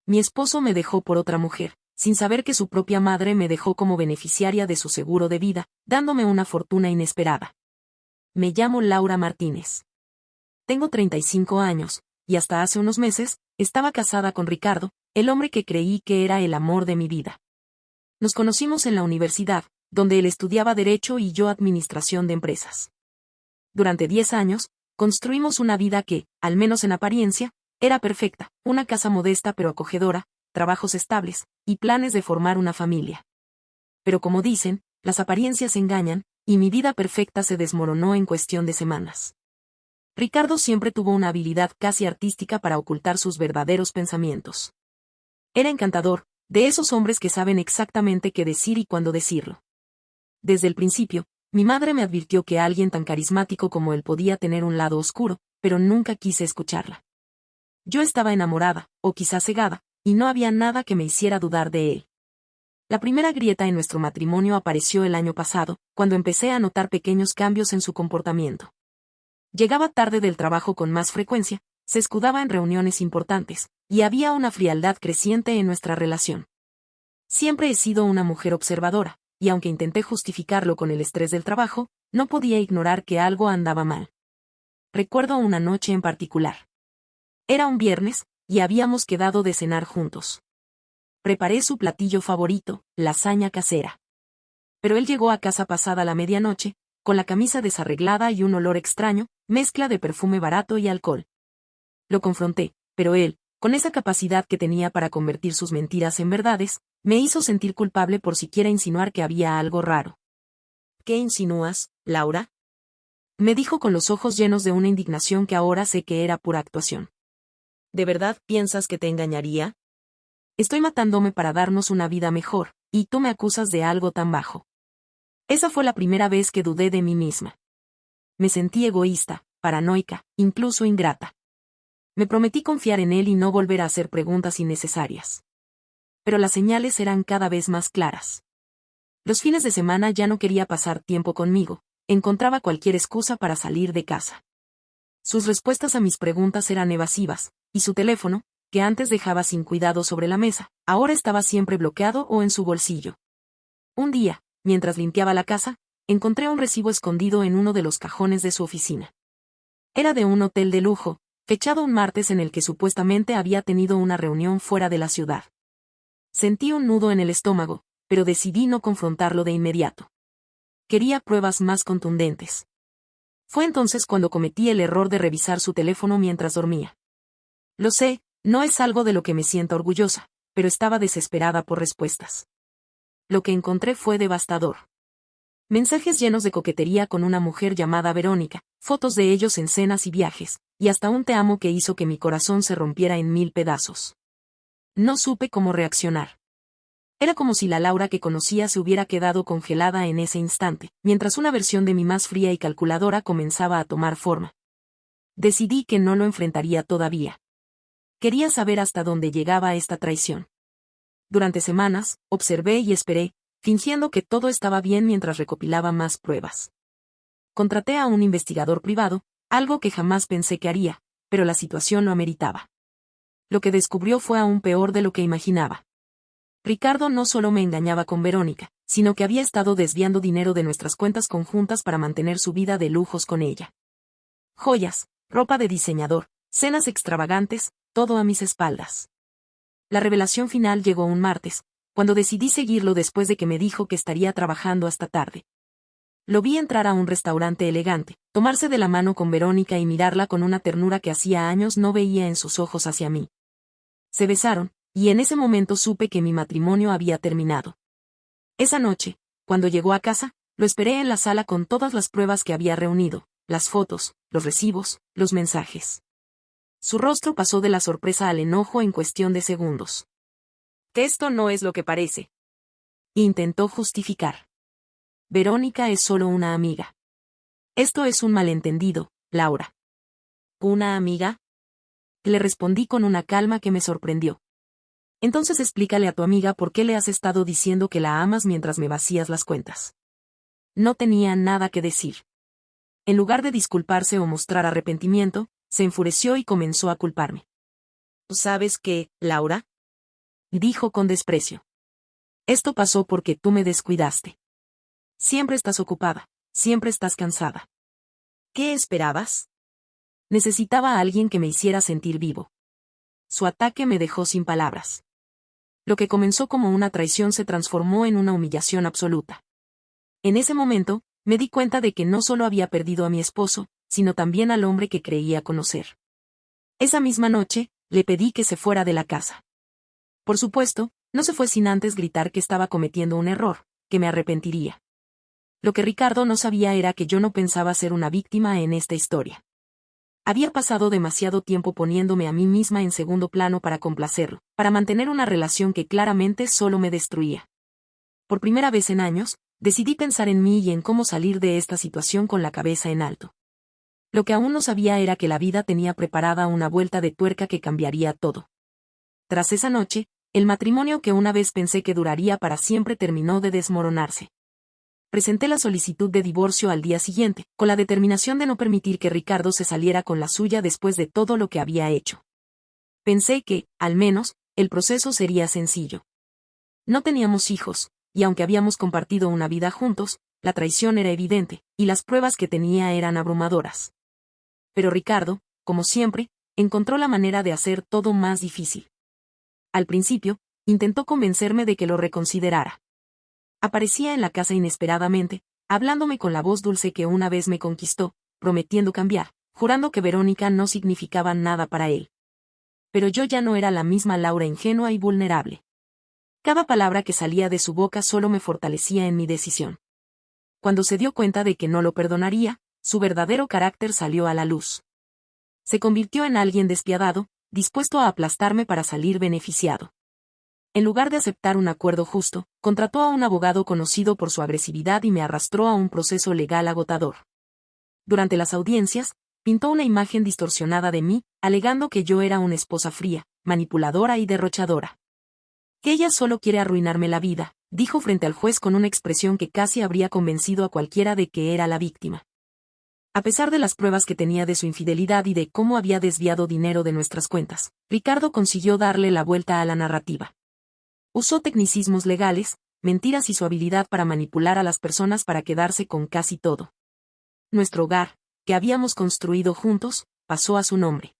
mi esposo me dejó por otra mujer, sin saber que su propia madre me dejó como beneficiaria de su seguro de vida, dándome una fortuna inesperada. Me llamo Laura Martínez. Tengo 35 años, y hasta hace unos meses, estaba casada con Ricardo, el hombre que creí que era el amor de mi vida. Nos conocimos en la universidad, donde él estudiaba Derecho y yo Administración de Empresas. Durante 10 años, construimos una vida que, al menos en apariencia, era perfecta, una casa modesta pero acogedora, trabajos estables, y planes de formar una familia. Pero como dicen, las apariencias engañan, y mi vida perfecta se desmoronó en cuestión de semanas. Ricardo siempre tuvo una habilidad casi artística para ocultar sus verdaderos pensamientos. Era encantador, de esos hombres que saben exactamente qué decir y cuándo decirlo. Desde el principio, mi madre me advirtió que alguien tan carismático como él podía tener un lado oscuro, pero nunca quise escucharla. Yo estaba enamorada, o quizás cegada, y no había nada que me hiciera dudar de él. La primera grieta en nuestro matrimonio apareció el año pasado, cuando empecé a notar pequeños cambios en su comportamiento. Llegaba tarde del trabajo con más frecuencia, se escudaba en reuniones importantes, y había una frialdad creciente en nuestra relación. Siempre he sido una mujer observadora, y aunque intenté justificarlo con el estrés del trabajo, no podía ignorar que algo andaba mal. Recuerdo una noche en particular. Era un viernes, y habíamos quedado de cenar juntos. Preparé su platillo favorito, lasaña casera. Pero él llegó a casa pasada la medianoche, con la camisa desarreglada y un olor extraño, mezcla de perfume barato y alcohol. Lo confronté, pero él, con esa capacidad que tenía para convertir sus mentiras en verdades, me hizo sentir culpable por siquiera insinuar que había algo raro. ¿Qué insinúas, Laura? Me dijo con los ojos llenos de una indignación que ahora sé que era pura actuación. ¿De verdad piensas que te engañaría? Estoy matándome para darnos una vida mejor, y tú me acusas de algo tan bajo. Esa fue la primera vez que dudé de mí misma. Me sentí egoísta, paranoica, incluso ingrata. Me prometí confiar en él y no volver a hacer preguntas innecesarias. Pero las señales eran cada vez más claras. Los fines de semana ya no quería pasar tiempo conmigo, encontraba cualquier excusa para salir de casa. Sus respuestas a mis preguntas eran evasivas, y su teléfono, que antes dejaba sin cuidado sobre la mesa, ahora estaba siempre bloqueado o en su bolsillo. Un día, mientras limpiaba la casa, encontré un recibo escondido en uno de los cajones de su oficina. Era de un hotel de lujo, fechado un martes en el que supuestamente había tenido una reunión fuera de la ciudad. Sentí un nudo en el estómago, pero decidí no confrontarlo de inmediato. Quería pruebas más contundentes. Fue entonces cuando cometí el error de revisar su teléfono mientras dormía. Lo sé, no es algo de lo que me sienta orgullosa, pero estaba desesperada por respuestas. Lo que encontré fue devastador. Mensajes llenos de coquetería con una mujer llamada Verónica, fotos de ellos en cenas y viajes, y hasta un te amo que hizo que mi corazón se rompiera en 1000 pedazos. No supe cómo reaccionar. Era como si la Laura que conocía se hubiera quedado congelada en ese instante, mientras una versión de mí más fría y calculadora comenzaba a tomar forma. Decidí que no lo enfrentaría todavía. Quería saber hasta dónde llegaba esta traición. Durante semanas, observé y esperé, fingiendo que todo estaba bien mientras recopilaba más pruebas. Contraté a un investigador privado, algo que jamás pensé que haría, pero la situación lo ameritaba. Lo que descubrió fue aún peor de lo que imaginaba. Ricardo no solo me engañaba con Verónica, sino que había estado desviando dinero de nuestras cuentas conjuntas para mantener su vida de lujos con ella. Joyas, ropa de diseñador, cenas extravagantes, todo a mis espaldas. La revelación final llegó un martes, cuando decidí seguirlo después de que me dijo que estaría trabajando hasta tarde. Lo vi entrar a un restaurante elegante, tomarse de la mano con Verónica y mirarla con una ternura que hacía años no veía en sus ojos hacia mí. Se besaron, y en ese momento supe que mi matrimonio había terminado. Esa noche, cuando llegó a casa, lo esperé en la sala con todas las pruebas que había reunido, las fotos, los recibos, los mensajes. Su rostro pasó de la sorpresa al enojo en cuestión de segundos. Esto no es lo que parece. Intentó justificar. Verónica es solo una amiga. Esto es un malentendido, Laura. ¿Una amiga? Le respondí con una calma que me sorprendió. Entonces explícale a tu amiga por qué le has estado diciendo que la amas mientras me vacías las cuentas. No tenía nada que decir. En lugar de disculparse o mostrar arrepentimiento, se enfureció y comenzó a culparme. ¿Sabes qué, Laura? dijo con desprecio. Esto pasó porque tú me descuidaste. Siempre estás ocupada, siempre estás cansada. ¿Qué esperabas? Necesitaba a alguien que me hiciera sentir vivo. Su ataque me dejó sin palabras. Lo que comenzó como una traición se transformó en una humillación absoluta. En ese momento, me di cuenta de que no solo había perdido a mi esposo, sino también al hombre que creía conocer. Esa misma noche, le pedí que se fuera de la casa. Por supuesto, no se fue sin antes gritar que estaba cometiendo un error, que me arrepentiría. Lo que Ricardo no sabía era que yo no pensaba ser una víctima en esta historia. Había pasado demasiado tiempo poniéndome a mí misma en segundo plano para complacerlo, para mantener una relación que claramente solo me destruía. Por primera vez en años, decidí pensar en mí y en cómo salir de esta situación con la cabeza en alto. Lo que aún no sabía era que la vida tenía preparada una vuelta de tuerca que cambiaría todo. Tras esa noche, el matrimonio que una vez pensé que duraría para siempre terminó de desmoronarse. Presenté la solicitud de divorcio al día siguiente, con la determinación de no permitir que Ricardo se saliera con la suya después de todo lo que había hecho. Pensé que, al menos, el proceso sería sencillo. No teníamos hijos, y aunque habíamos compartido una vida juntos, la traición era evidente, y las pruebas que tenía eran abrumadoras. Pero Ricardo, como siempre, encontró la manera de hacer todo más difícil. Al principio, intentó convencerme de que lo reconsiderara. Aparecía en la casa inesperadamente, hablándome con la voz dulce que una vez me conquistó, prometiendo cambiar, jurando que Verónica no significaba nada para él. Pero yo ya no era la misma Laura ingenua y vulnerable. Cada palabra que salía de su boca solo me fortalecía en mi decisión. Cuando se dio cuenta de que no lo perdonaría, su verdadero carácter salió a la luz. Se convirtió en alguien despiadado, dispuesto a aplastarme para salir beneficiado. En lugar de aceptar un acuerdo justo, contrató a un abogado conocido por su agresividad y me arrastró a un proceso legal agotador. Durante las audiencias, pintó una imagen distorsionada de mí, alegando que yo era una esposa fría, manipuladora y derrochadora. Que ella solo quiere arruinarme la vida, dijo frente al juez con una expresión que casi habría convencido a cualquiera de que era la víctima. A pesar de las pruebas que tenía de su infidelidad y de cómo había desviado dinero de nuestras cuentas, Ricardo consiguió darle la vuelta a la narrativa. Usó tecnicismos legales, mentiras y su habilidad para manipular a las personas para quedarse con casi todo. Nuestro hogar, que habíamos construido juntos, pasó a su nombre.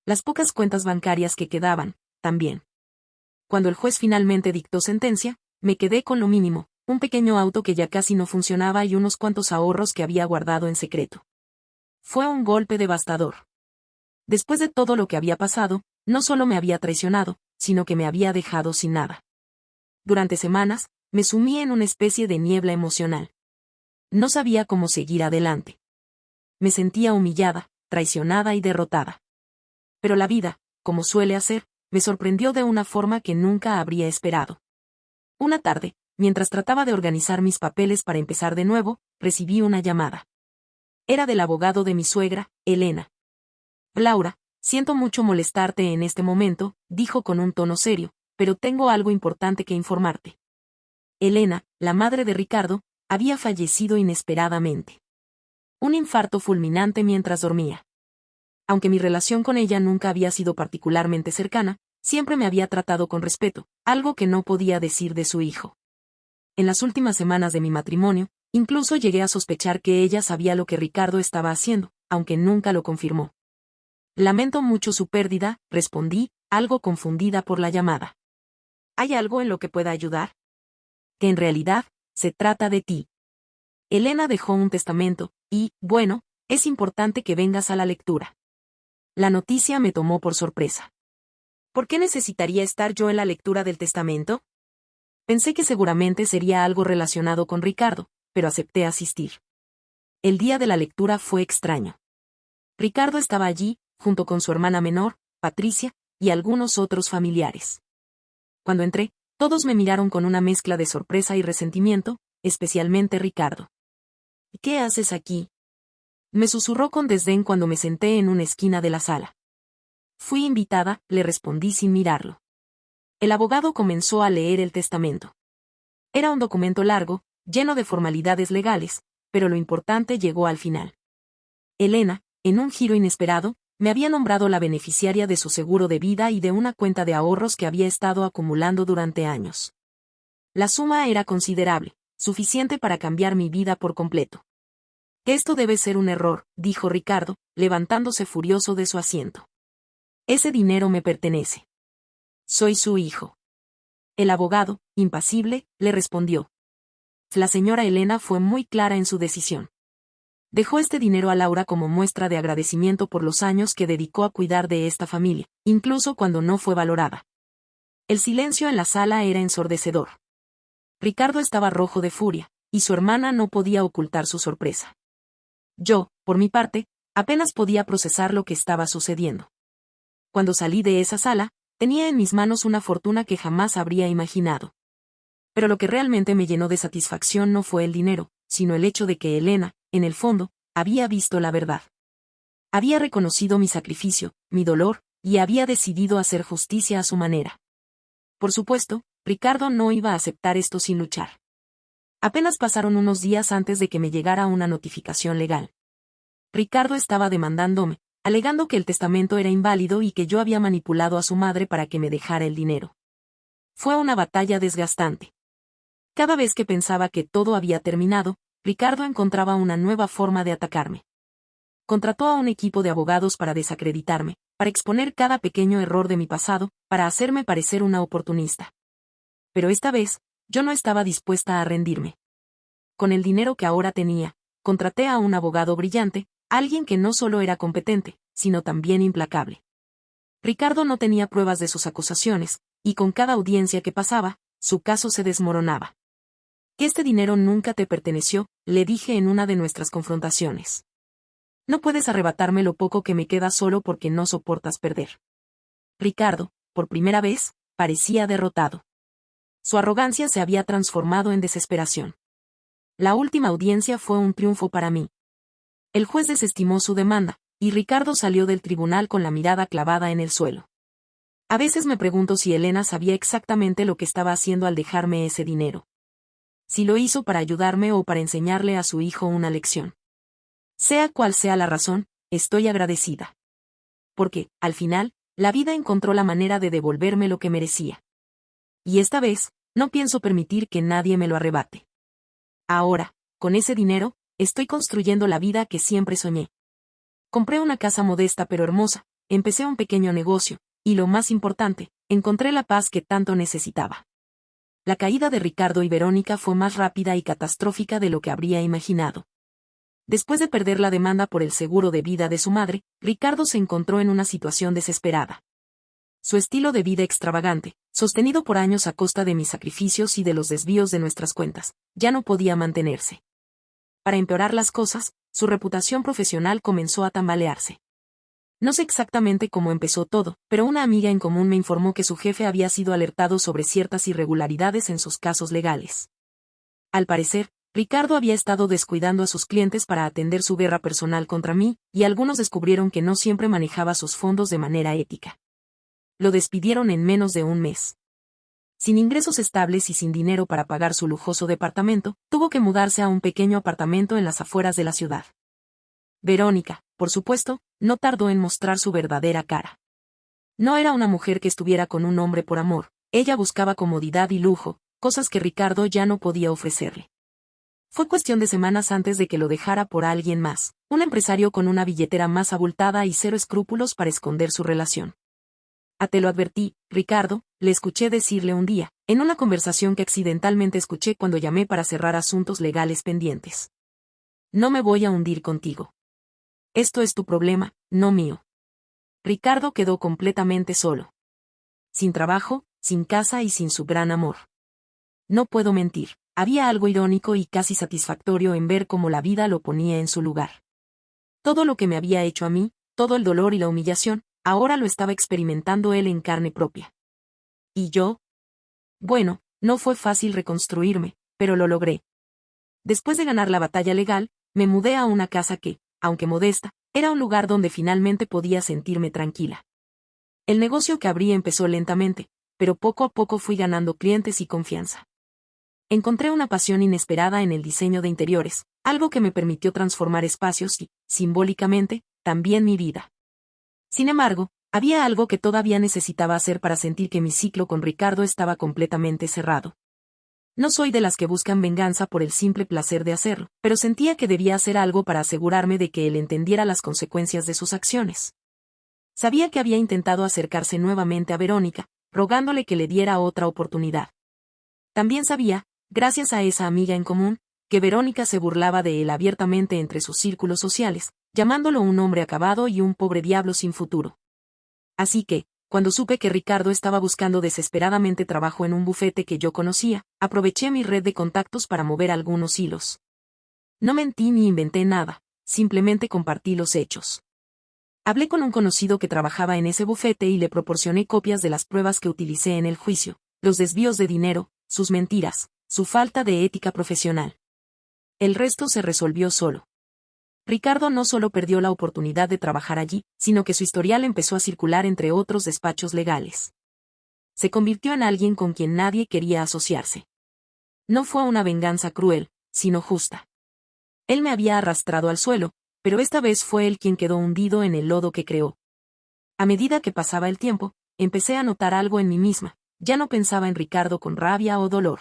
Las pocas cuentas bancarias que quedaban, también. Cuando el juez finalmente dictó sentencia, me quedé con lo mínimo, un pequeño auto que ya casi no funcionaba y unos cuantos ahorros que había guardado en secreto. Fue un golpe devastador. Después de todo lo que había pasado, no solo me había traicionado, sino que me había dejado sin nada. Durante semanas, me sumí en una especie de niebla emocional. No sabía cómo seguir adelante. Me sentía humillada, traicionada y derrotada. Pero la vida, como suele hacer, me sorprendió de una forma que nunca habría esperado. Una tarde, mientras trataba de organizar mis papeles para empezar de nuevo, recibí una llamada. Era del abogado de mi suegra, Elena. Laura, siento mucho molestarte en este momento, dijo con un tono serio, pero tengo algo importante que informarte. Elena, la madre de Ricardo, había fallecido inesperadamente. Un infarto fulminante mientras dormía. Aunque mi relación con ella nunca había sido particularmente cercana, siempre me había tratado con respeto, algo que no podía decir de su hijo. En las últimas semanas de mi matrimonio, incluso llegué a sospechar que ella sabía lo que Ricardo estaba haciendo, aunque nunca lo confirmó. Lamento mucho su pérdida, respondí, algo confundida por la llamada. ¿Hay algo en lo que pueda ayudar? Que en realidad, se trata de ti. Elena dejó un testamento, y, bueno, es importante que vengas a la lectura. La noticia me tomó por sorpresa. ¿Por qué necesitaría estar yo en la lectura del testamento? Pensé que seguramente sería algo relacionado con Ricardo, pero acepté asistir. El día de la lectura fue extraño. Ricardo estaba allí, junto con su hermana menor, Patricia, y algunos otros familiares. Cuando entré, todos me miraron con una mezcla de sorpresa y resentimiento, especialmente Ricardo. ¿Qué haces aquí? Me susurró con desdén cuando me senté en una esquina de la sala. Fui invitada, le respondí sin mirarlo. El abogado comenzó a leer el testamento. Era un documento largo, lleno de formalidades legales, pero lo importante llegó al final. Elena, en un giro inesperado, Me había nombrado la beneficiaria de su seguro de vida y de una cuenta de ahorros que había estado acumulando durante años. La suma era considerable, suficiente para cambiar mi vida por completo. Esto debe ser un error, dijo Ricardo, levantándose furioso de su asiento. Ese dinero me pertenece. Soy su hijo. El abogado, impasible, le respondió. La señora Elena fue muy clara en su decisión. Dejó este dinero a Laura como muestra de agradecimiento por los años que dedicó a cuidar de esta familia, incluso cuando no fue valorada. El silencio en la sala era ensordecedor. Ricardo estaba rojo de furia, y su hermana no podía ocultar su sorpresa. Yo, por mi parte, apenas podía procesar lo que estaba sucediendo. Cuando salí de esa sala, tenía en mis manos una fortuna que jamás habría imaginado. Pero lo que realmente me llenó de satisfacción no fue el dinero, sino el hecho de que Elena, en el fondo, había visto la verdad. Había reconocido mi sacrificio, mi dolor, y había decidido hacer justicia a su manera. Por supuesto, Ricardo no iba a aceptar esto sin luchar. Apenas pasaron unos días antes de que me llegara una notificación legal. Ricardo estaba demandándome, alegando que el testamento era inválido y que yo había manipulado a su madre para que me dejara el dinero. Fue una batalla desgastante. Cada vez que pensaba que todo había terminado, Ricardo encontraba una nueva forma de atacarme. Contrató a un equipo de abogados para desacreditarme, para exponer cada pequeño error de mi pasado, para hacerme parecer una oportunista. Pero esta vez, yo no estaba dispuesta a rendirme. Con el dinero que ahora tenía, contraté a un abogado brillante, alguien que no solo era competente, sino también implacable. Ricardo no tenía pruebas de sus acusaciones, y con cada audiencia que pasaba, su caso se desmoronaba. Este dinero nunca te perteneció, le dije en una de nuestras confrontaciones. No puedes arrebatarme lo poco que me queda solo porque no soportas perder. Ricardo, por primera vez, parecía derrotado. Su arrogancia se había transformado en desesperación. La última audiencia fue un triunfo para mí. El juez desestimó su demanda, y Ricardo salió del tribunal con la mirada clavada en el suelo. A veces me pregunto si Elena sabía exactamente lo que estaba haciendo al dejarme ese dinero. Si lo hizo para ayudarme o para enseñarle a su hijo una lección. Sea cual sea la razón, estoy agradecida. Porque, al final, la vida encontró la manera de devolverme lo que merecía. Y esta vez, no pienso permitir que nadie me lo arrebate. Ahora, con ese dinero, estoy construyendo la vida que siempre soñé. Compré una casa modesta pero hermosa, empecé un pequeño negocio, y lo más importante, encontré la paz que tanto necesitaba. La caída de Ricardo y Verónica fue más rápida y catastrófica de lo que habría imaginado. Después de perder la demanda por el seguro de vida de su madre, Ricardo se encontró en una situación desesperada. Su estilo de vida extravagante, sostenido por años a costa de mis sacrificios y de los desvíos de nuestras cuentas, ya no podía mantenerse. Para empeorar las cosas, su reputación profesional comenzó a tambalearse. No sé exactamente cómo empezó todo, pero una amiga en común me informó que su jefe había sido alertado sobre ciertas irregularidades en sus casos legales. Al parecer, Ricardo había estado descuidando a sus clientes para atender su guerra personal contra mí, y algunos descubrieron que no siempre manejaba sus fondos de manera ética. Lo despidieron en menos de un mes. Sin ingresos estables y sin dinero para pagar su lujoso departamento, tuvo que mudarse a un pequeño apartamento en las afueras de la ciudad. Verónica, por supuesto, no tardó en mostrar su verdadera cara. No era una mujer que estuviera con un hombre por amor, ella buscaba comodidad y lujo, cosas que Ricardo ya no podía ofrecerle. Fue cuestión de semanas antes de que lo dejara por alguien más, un empresario con una billetera más abultada y cero escrúpulos para esconder su relación. Te lo advertí, Ricardo, le escuché decirle un día, en una conversación que accidentalmente escuché cuando llamé para cerrar asuntos legales pendientes. No me voy a hundir contigo. Esto es tu problema, no mío. Ricardo quedó completamente solo. Sin trabajo, sin casa y sin su gran amor. No puedo mentir, había algo irónico y casi satisfactorio en ver cómo la vida lo ponía en su lugar. Todo lo que me había hecho a mí, todo el dolor y la humillación, ahora lo estaba experimentando él en carne propia. ¿Y yo? Bueno, no fue fácil reconstruirme, pero lo logré. Después de ganar la batalla legal, me mudé a una casa que, aunque modesta, era un lugar donde finalmente podía sentirme tranquila. El negocio que abrí empezó lentamente, pero poco a poco fui ganando clientes y confianza. Encontré una pasión inesperada en el diseño de interiores, algo que me permitió transformar espacios y, simbólicamente, también mi vida. Sin embargo, había algo que todavía necesitaba hacer para sentir que mi ciclo con Ricardo estaba completamente cerrado. No soy de las que buscan venganza por el simple placer de hacerlo, pero sentía que debía hacer algo para asegurarme de que él entendiera las consecuencias de sus acciones. Sabía que había intentado acercarse nuevamente a Verónica, rogándole que le diera otra oportunidad. También sabía, gracias a esa amiga en común, que Verónica se burlaba de él abiertamente entre sus círculos sociales, llamándolo un hombre acabado y un pobre diablo sin futuro. Así que, cuando supe que Ricardo estaba buscando desesperadamente trabajo en un bufete que yo conocía, aproveché mi red de contactos para mover algunos hilos. No mentí ni inventé nada, simplemente compartí los hechos. Hablé con un conocido que trabajaba en ese bufete y le proporcioné copias de las pruebas que utilicé en el juicio, los desvíos de dinero, sus mentiras, su falta de ética profesional. El resto se resolvió solo. Ricardo no solo perdió la oportunidad de trabajar allí, sino que su historial empezó a circular entre otros despachos legales. Se convirtió en alguien con quien nadie quería asociarse. No fue una venganza cruel, sino justa. Él me había arrastrado al suelo, pero esta vez fue él quien quedó hundido en el lodo que creó. A medida que pasaba el tiempo, empecé a notar algo en mí misma, ya no pensaba en Ricardo con rabia o dolor.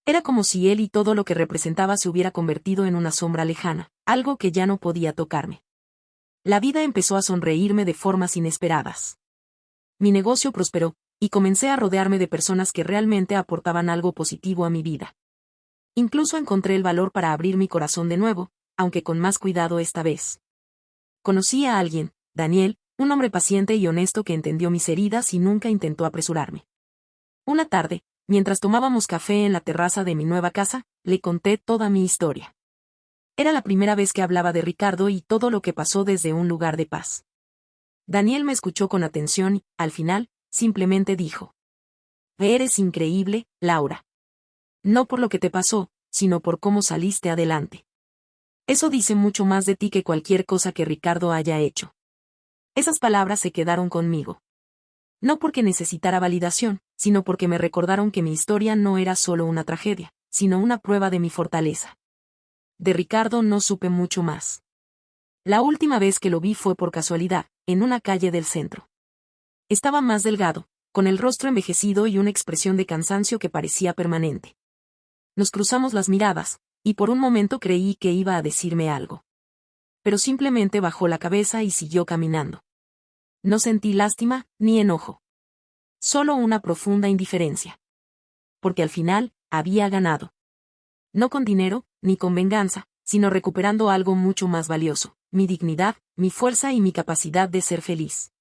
Era como si él y todo lo que representaba se hubiera convertido en una sombra lejana, algo que ya no podía tocarme. La vida empezó a sonreírme de formas inesperadas. Mi negocio prosperó, y comencé a rodearme de personas que realmente aportaban algo positivo a mi vida. Incluso encontré el valor para abrir mi corazón de nuevo, aunque con más cuidado esta vez. Conocí a alguien, Daniel, un hombre paciente y honesto que entendió mis heridas y nunca intentó apresurarme. Una tarde, mientras tomábamos café en la terraza de mi nueva casa, le conté toda mi historia. Era la primera vez que hablaba de Ricardo y todo lo que pasó desde un lugar de paz. Daniel me escuchó con atención y, al final, simplemente dijo: "Eres increíble, Laura. No por lo que te pasó, sino por cómo saliste adelante. Eso dice mucho más de ti que cualquier cosa que Ricardo haya hecho". Esas palabras se quedaron conmigo. No porque necesitara validación, sino porque me recordaron que mi historia no era solo una tragedia, sino una prueba de mi fortaleza. De Ricardo no supe mucho más. La última vez que lo vi fue por casualidad, en una calle del centro. Estaba más delgado, con el rostro envejecido y una expresión de cansancio que parecía permanente. Nos cruzamos las miradas, y por un momento creí que iba a decirme algo. Pero simplemente bajó la cabeza y siguió caminando. No sentí lástima, ni enojo. Solo una profunda indiferencia. Porque al final, había ganado. No con dinero, ni con venganza, sino recuperando algo mucho más valioso, mi dignidad, mi fuerza y mi capacidad de ser feliz.